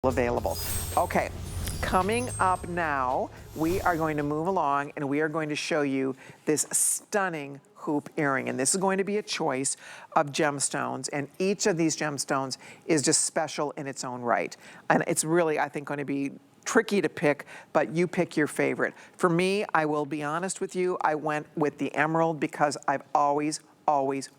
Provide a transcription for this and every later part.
available. Okay, coming up now, we are going to move along and we are going to show you this stunning hoop earring. And this is going to be a choice of gemstones, and each of these gemstones is just special in its own right. And it's really, I think, going to be tricky to pick, but you pick your favorite. For me, I will be honest with you, I went with the emerald because I've always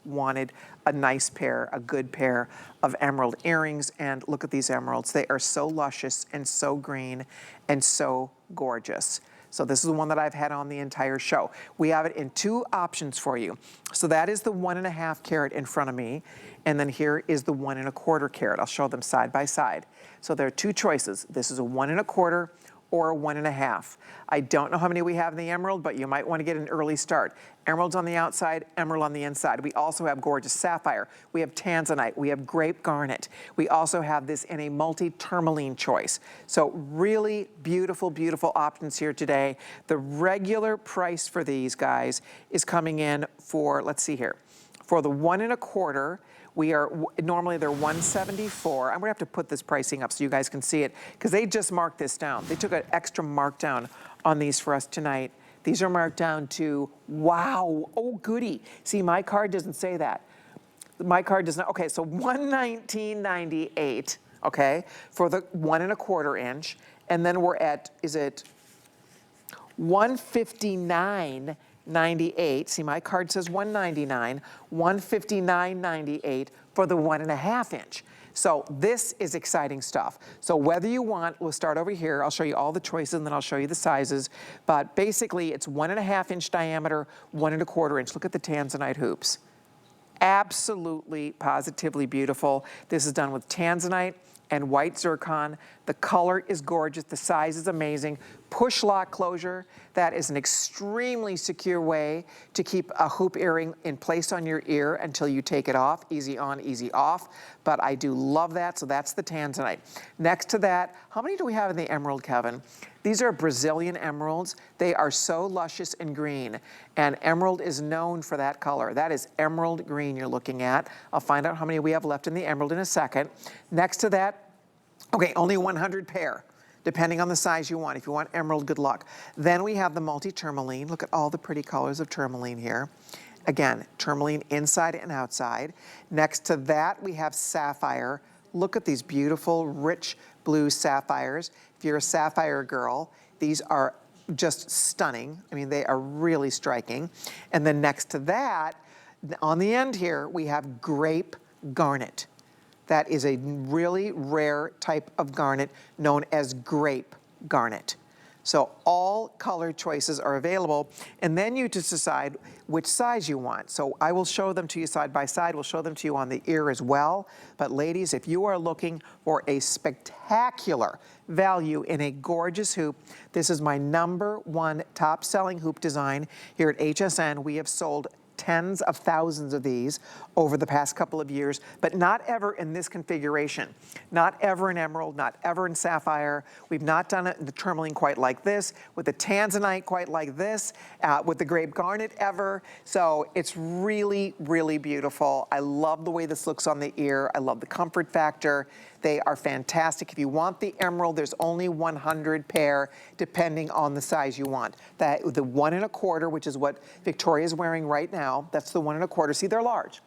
wanted a nice pair, a good pair of emerald earrings. And look at these emeralds. They are so luscious and so green and so gorgeous. So this is the one that I've had on the entire show. We have it in two options for you. So that is the 1.5 carat in front of me. And then here is the 1.25 carat. I'll show them side by side. So there are two choices. This is a 1.25 or a 1.5. I don't know how many we have in the emerald, but you might want to get an early start. Emeralds on the outside, emerald on the inside. We also have gorgeous sapphire. We have tanzanite. We have grape garnet. We also have this in a multi-tourmaline choice. So really beautiful, beautiful options here today. The regular price for these guys is coming in for, let's see here, for the 1.25, we are, normally they're $174. I'm gonna have to put this pricing up so you guys can see it, because they just marked this down. They took an extra markdown on these for us tonight. These are marked down to, wow, oh goody. See, my card doesn't say that. My card does not, okay, so $119.98, okay, for the 1.25 inch. And then we're at, is it $159.98. See, my card says $199, $159.98 for the 1.5 inch. So this is exciting stuff. So whether you want, we'll start over here. I'll show you all the choices and then I'll show you the sizes. But basically it's 1.5 inch diameter, 1.25 inch. Look at the Tanzanite hoops. Absolutely, positively beautiful. This is done with Tanzanite and white zircon. The color is gorgeous, the size is amazing. Push lock closure, that is an extremely secure way to keep a hoop earring in place on your ear until you take it off. Easy on, easy off. But I do love that, so that's the Tanzanite. Next to that, how many do we have in the emerald, Kevin? These are Brazilian emeralds. They are so luscious and green, and emerald is known for that color. That is emerald green you're looking at. I'll find out how many we have left in the emerald in a second. Next to that, okay, only 100 pair, depending on the size you want. If you want emerald, good luck. Then we have the multi-tourmaline. Look at all the pretty colors of tourmaline here. Again, tourmaline inside and outside. Next to that, we have sapphire. Look at these beautiful, rich blue sapphires. If you're a sapphire girl, these are just stunning. I mean, they are really striking. And then next to that, on the end here, we have grape garnet. That is a really rare type of garnet known as grape garnet. So all color choices are available, and then you just decide which size you want. So I will show them to you side by side. We'll show them to you on the ear as well. But ladies, if you are looking for a spectacular value in a gorgeous hoop, this is my #1 top selling hoop design here at HSN. We have sold tens of thousands of these over the past couple of years, but not ever in this configuration. Not ever in emerald, not ever in sapphire. We've not done it in the tourmaline quite like this, with the tanzanite quite like this, with the grape garnet ever. So it's really, really beautiful. I love the way this looks on the ear. I love the comfort factor. They are fantastic. If you want the emerald, there's only 100 pair, depending on the size you want. The 1.25, which is what Victoria's wearing right now, that's the 1.25. See, they're large,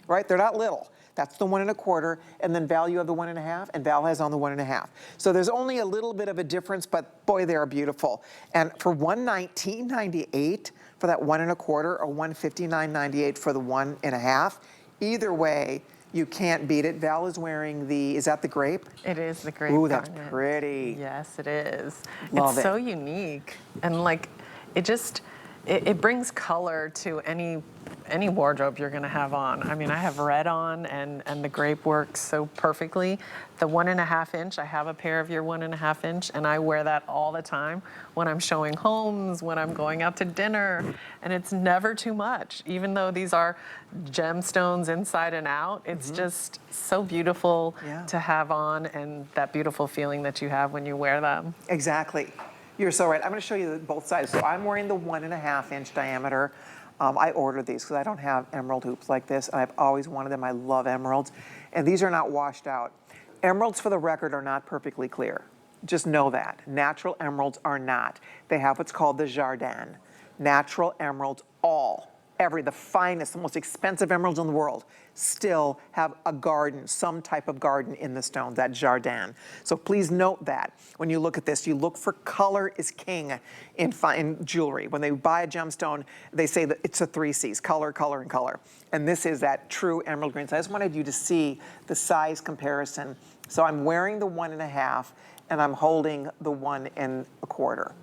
right? They're not little. That's the 1.25, and then Val, you have the 1.5, and Val has on the 1.5. So there's only a little bit of a difference, but boy, they are beautiful. And for $119.98 for that 1.25, or $159.98 for the 1.5, either way, you can't beat it. Val is wearing the, is that the grape? It is the grape. Ooh, that's garnet. pretty. Yes, it is. Love it's it. so unique. And like, it just, it brings color to any wardrobe you're gonna have on. I mean, I have red on and the grape works so perfectly. The 1.5 inch, I have a pair of your 1.5 inch and I wear that all the time when I'm showing homes, when I'm going out to dinner, and it's never too much. Even though these are gemstones inside and out, it's just so beautiful to have on, and that beautiful feeling that you have when you wear them. Exactly. You're so right. I'm gonna show you both sides. So I'm wearing the 1.5 inch diameter. I ordered these because I don't have emerald hoops like this, and I've always wanted them. I love emeralds. And these are not washed out. Emeralds, for the record, are not perfectly clear. Just know that. Natural emeralds are not. They have what's called the jardin. Natural emeralds, the finest, the most expensive emeralds in the world, still have a garden, some type of garden in the stone, that jardin. So please note that when you look at this, you look for color is king in jewelry. When they buy a gemstone, they say that it's a 3 C's, color, color, and color. And this is that true emerald green. So I just wanted you to see the size comparison. So I'm wearing the 1.5 and I'm holding the 1 1/4.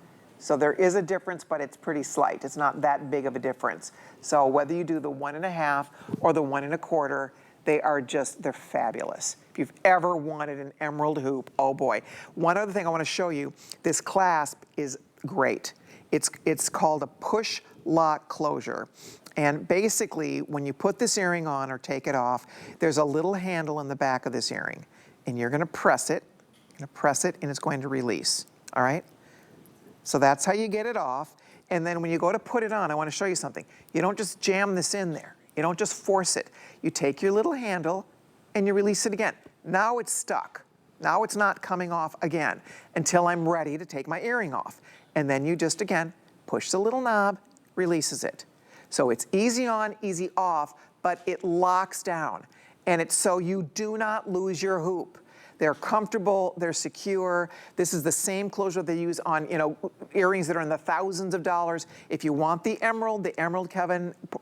So there is a difference, but it's pretty slight. It's not that big of a difference. So whether you do the 1.5 or the 1 1/4, they're fabulous. If you've ever wanted an emerald hoop, oh boy. One other thing I want to show you, this clasp is great. It's called a push lock closure. And basically, when you put this earring on or take it off, there's a little handle in the back of this earring. And you're going to press it. You're going to press it, and it's going to release. All right? So that's how you get it off. And then when you go to put it on, I want to show you something. You don't just jam this in there. You don't just force it. You take your little handle and you release it again. Now it's stuck. Now it's not coming off again until I'm ready to take my earring off. And then you just, again, push the little knob, releases it. So it's easy on, easy off, but it locks down. And it's so you do not lose your hoop. They're comfortable, they're secure. This is the same closure they use on, earrings that are in the thousands of dollars. If you want the emerald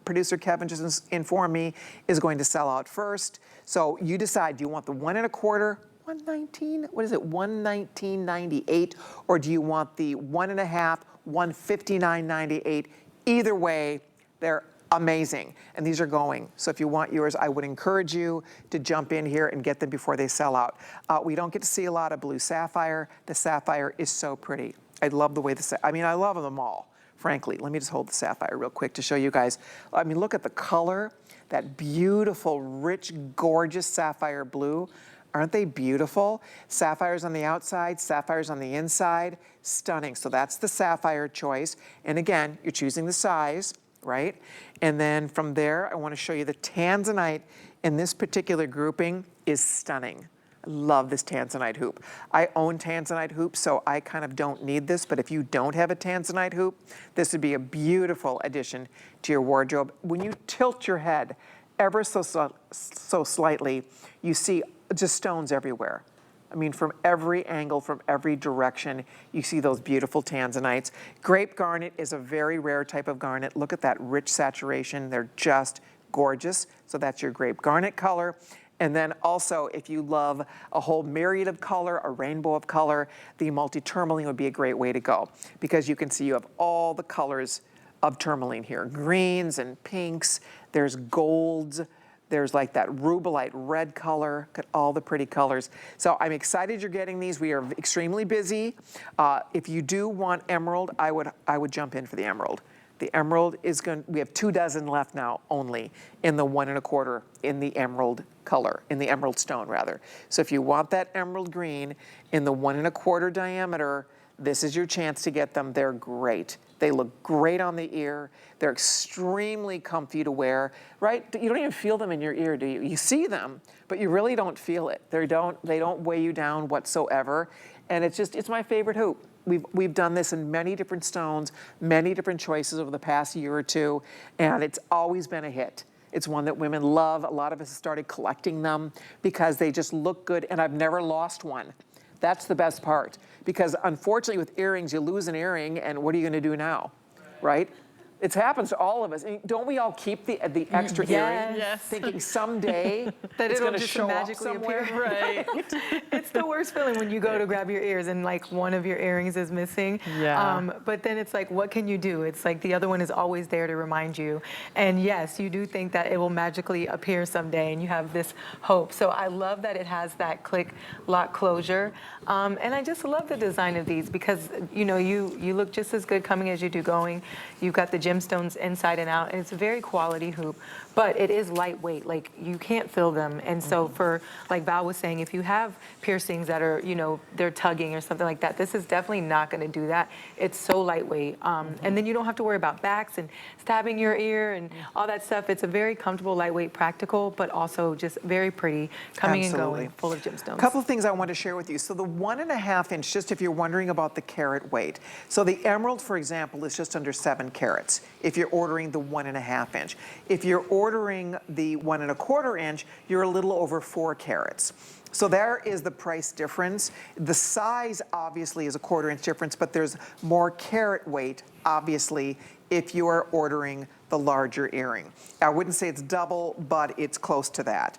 producer Kevin just informed me, is going to sell out first. So you decide, do you want the 1 1/4, 119, what is it, 119.98, or do you want the 1.5, 159.98? Either way, they're amazing, and these are going. So if you want yours, I would encourage you to jump in here and get them before they sell out. We don't get to see a lot of blue sapphire. The sapphire is so pretty. I love the way I love them all, frankly. Let me just hold the sapphire real quick to show you guys. I mean, look at the color, that beautiful, rich, gorgeous sapphire blue. Aren't they beautiful? Sapphires on the outside, sapphires on the inside, stunning. So that's the sapphire choice. And again, you're choosing the size, right? And then from there, I want to show you the Tanzanite in this particular grouping is stunning. I love this Tanzanite hoop. I own Tanzanite hoops, so I kind of don't need this, but if you don't have a Tanzanite hoop, this would be a beautiful addition to your wardrobe. When you tilt your head ever so slightly, you see just stones everywhere. I mean, from every angle, from every direction, you see those beautiful Tanzanites. Grape garnet is a very rare type of garnet. Look at that rich saturation. They're just gorgeous. So that's your grape garnet color. And then also, if you love a whole myriad of color, a rainbow of color, the multi-tourmaline would be a great way to go, because you can see you have all the colors of tourmaline here. Greens and pinks, there's golds, there's like that rubellite red color. Look at all the pretty colors. So I'm excited you're getting these. We are extremely busy. If you do want emerald, I would jump in for the emerald. The emerald is we have 2 dozen left now only in the 1 1/4 in the emerald color, in the emerald stone rather. So if you want that emerald green in the 1 1/4 diameter, this is your chance to get them. They're great. They look great on the ear. They're extremely comfy to wear, right? You don't even feel them in your ear, do you? You see them, but you really don't feel it. They don't weigh you down whatsoever. And it's my favorite hoop. We've done this in many different stones, many different choices over the past year or two, and it's always been a hit. It's one that women love. A lot of us have started collecting them because they just look good, and I've never lost one. That's the best part, because unfortunately with earrings, you lose an earring, and what are you going to do now, right? It happens to all of us. Don't we all keep the extra earring, Yes. thinking someday That it's it'll going to just show up magically somewhere? appear. Right. It's the worst feeling when you go to grab your ears and like one of your earrings is missing. Yeah. But then it's like, what can you do? It's like the other one is always there to remind you. And yes, you do think that it will magically appear someday, and you have this hope. So I love that it has that click lock closure. And I just love the design of these because, you look just as good coming as you do going. You've got the gemstones inside and out, and it's a very quality hoop, but it is lightweight. Like, you can't feel them. And so for, like Val was saying, if you have piercings that are, you know, they're tugging or something like that, this is definitely not going to do that. It's so lightweight. And then you don't have to worry about backs and stabbing your ear and all that stuff. It's a very comfortable, lightweight, practical, but also just very pretty, coming and going, full of gemstones. A couple of things I want to share with you. So the 1.5 inch, just if you're wondering about the carat weight. So the emerald, for example, is just under 7 carats if you're ordering the 1.5 inch. If you're ordering the 1.25 inch, you're a little over 4 carats. So there is the price difference. The size obviously is a 1/4 inch difference, but there's more carat weight, obviously, if you are ordering the larger earring. I wouldn't say it's double, but it's close to that.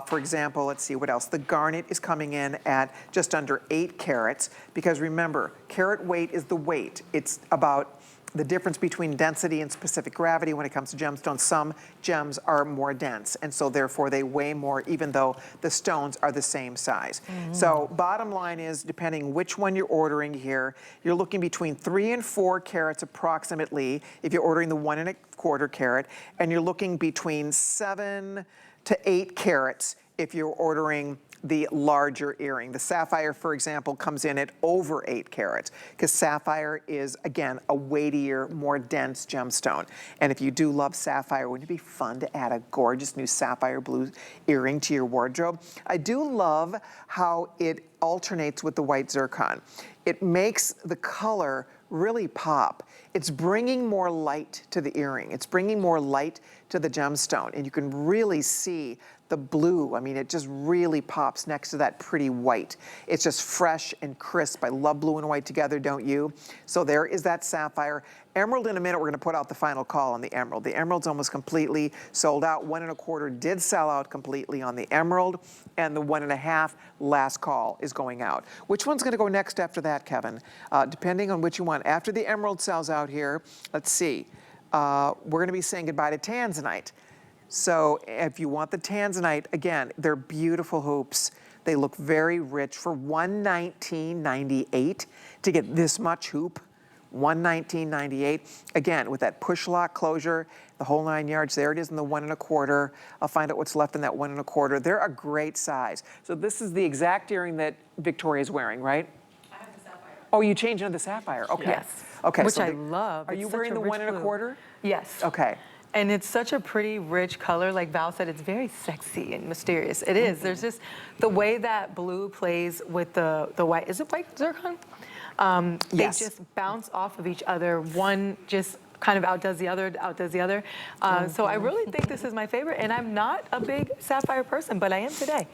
For example, let's see what else. The garnet is coming in at just under 8 carats, because remember, carat weight is the weight. It's about the difference between density and specific gravity when it comes to gemstones. Some gems are more dense, and so therefore they weigh more, even though the stones are the same size. So bottom line is, depending which one you're ordering here, you're looking between 3 and 4 carats approximately if you're ordering the 1.25 carat, and you're looking between 7 to 8 carats if you're ordering the larger earring. The sapphire, for example, comes in at over 8 carats, because sapphire is, again, a weightier, more dense gemstone. And if you do love sapphire, wouldn't it be fun to add a gorgeous new sapphire blue earring to your wardrobe? I do love how it alternates with the white zircon. It makes the color really pop. It's bringing more light to the earring. It's bringing more light to the gemstone, and you can really see the blue. I mean, it just really pops next to that pretty white. It's just fresh and crisp. I love blue and white together, don't you? So there is that sapphire. Emerald, in a minute, we're gonna put out the final call on the emerald. The emerald's almost completely sold out. 1.25 did sell out completely on the emerald, and the 1.5 last call is going out. Which one's gonna go next after that, Kevin? Depending on which you want. After the emerald sells out here, let's see. We're gonna be saying goodbye to Tanzanite. So if you want the Tanzanite, again, they're beautiful hoops. They look very rich. For $119.98 to get this much hoop, $119.98. Again, with that push lock closure, the whole 9 yards, there it is in the 1.25. I'll find out what's left in that 1.25. They're a great size. So this is the exact earring that Victoria's wearing, right? I have the sapphire. Oh, you changed into the sapphire, okay. Yes. Okay, Which so I love. Are It's you such wearing a the rich 1.25? Yes. Okay. And it's such a pretty rich color. Like Val said, it's very sexy and mysterious. It is. There's just the way that blue plays with the white. Is it white zircon? Yes. They just bounce off of each other. One just kind of outdoes the other, outdoes the other. So I really think this is my favorite. And I'm not a big sapphire person, but I am today.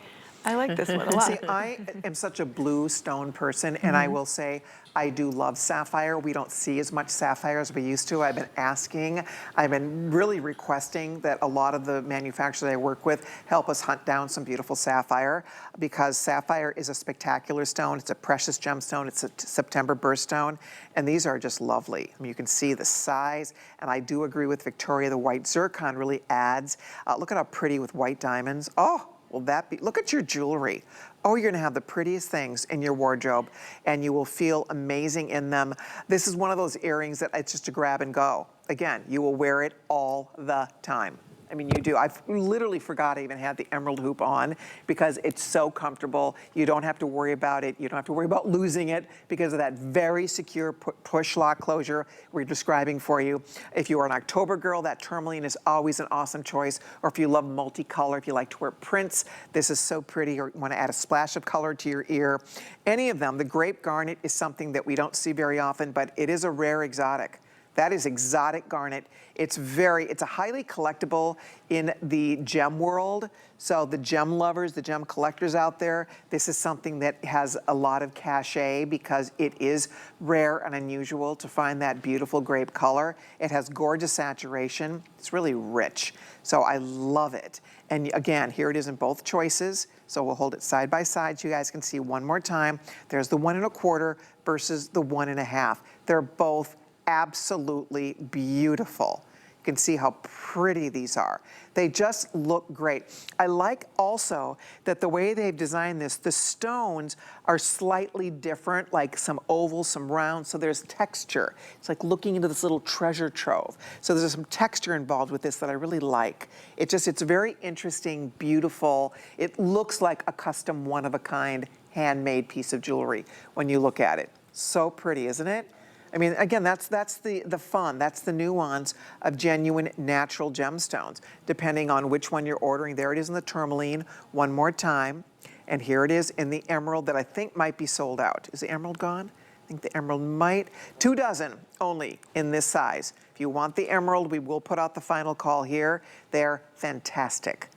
I like this one a lot. See, I am such a blue stone person, and I will say I do love sapphire. We don't see as much sapphire as we used to. I've been asking, I've been really requesting that a lot of the manufacturers I work with help us hunt down some beautiful sapphire, because sapphire is a spectacular stone. It's a precious gemstone. It's a September birthstone, and these are just lovely. I mean, you can see the size, and I do agree with Victoria. The white zircon really adds. Look at how pretty with white diamonds. Oh. Will that be, look at your jewelry. Oh, you're gonna have the prettiest things in your wardrobe, and you will feel amazing in them. This is one of those earrings that it's just a grab and go. Again, you will wear it all the time. I mean, you do. I've literally forgot I even had the emerald hoop on, because it's so comfortable. You don't have to worry about it. You don't have to worry about losing it because of that very secure push lock closure we're describing for you. If you are an October girl, that tourmaline is always an awesome choice. Or if you love multicolor, if you like to wear prints, this is so pretty, or you want to add a splash of color to your ear. Any of them. The grape garnet is something that we don't see very often, but it is a rare exotic. That is exotic garnet. It's a highly collectible in the gem world. So the gem lovers, the gem collectors out there, this is something that has a lot of cachet, because it is rare and unusual to find that beautiful grape color. It has gorgeous saturation. It's really rich. So I love it. And again, here it is in both choices. So we'll hold it side by side so you guys can see one more time. There's the 1.25 versus the 1.5. They're both absolutely beautiful. can see how pretty these are. They just look great. I like also that the way they've designed this, the stones are slightly different, like some oval, some round, so there's texture. It's like looking into this little treasure trove. So there's some texture involved with this that I really like. It's very interesting, beautiful. It looks like a custom, one-of-a-kind, handmade piece of jewelry when you look at it. So pretty, isn't it? I mean, again, that's the fun, that's the nuance of genuine natural gemstones, depending on which one you're ordering. There it is in the tourmaline, one more time. And here it is in the emerald that I think might be sold out. Is the emerald gone? I think the emerald might. 2 dozen only in this size. If you want the emerald, we will put out the final call here. They're fantastic.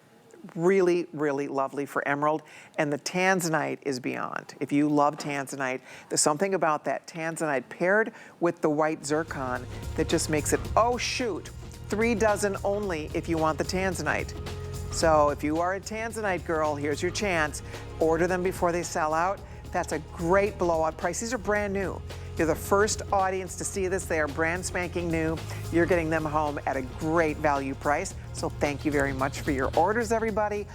Really, really lovely for emerald. And the Tanzanite is beyond. If you love Tanzanite, there's something about that Tanzanite paired with the white zircon that just makes it, oh shoot, 3 dozen only if you want the Tanzanite. So if you are a Tanzanite girl, here's your chance. Order them before they sell out. That's a great blowout price. These are brand new. You're the first audience to see this. They are brand spanking new. You're getting them home at a great value price. So thank you very much for your orders, everybody.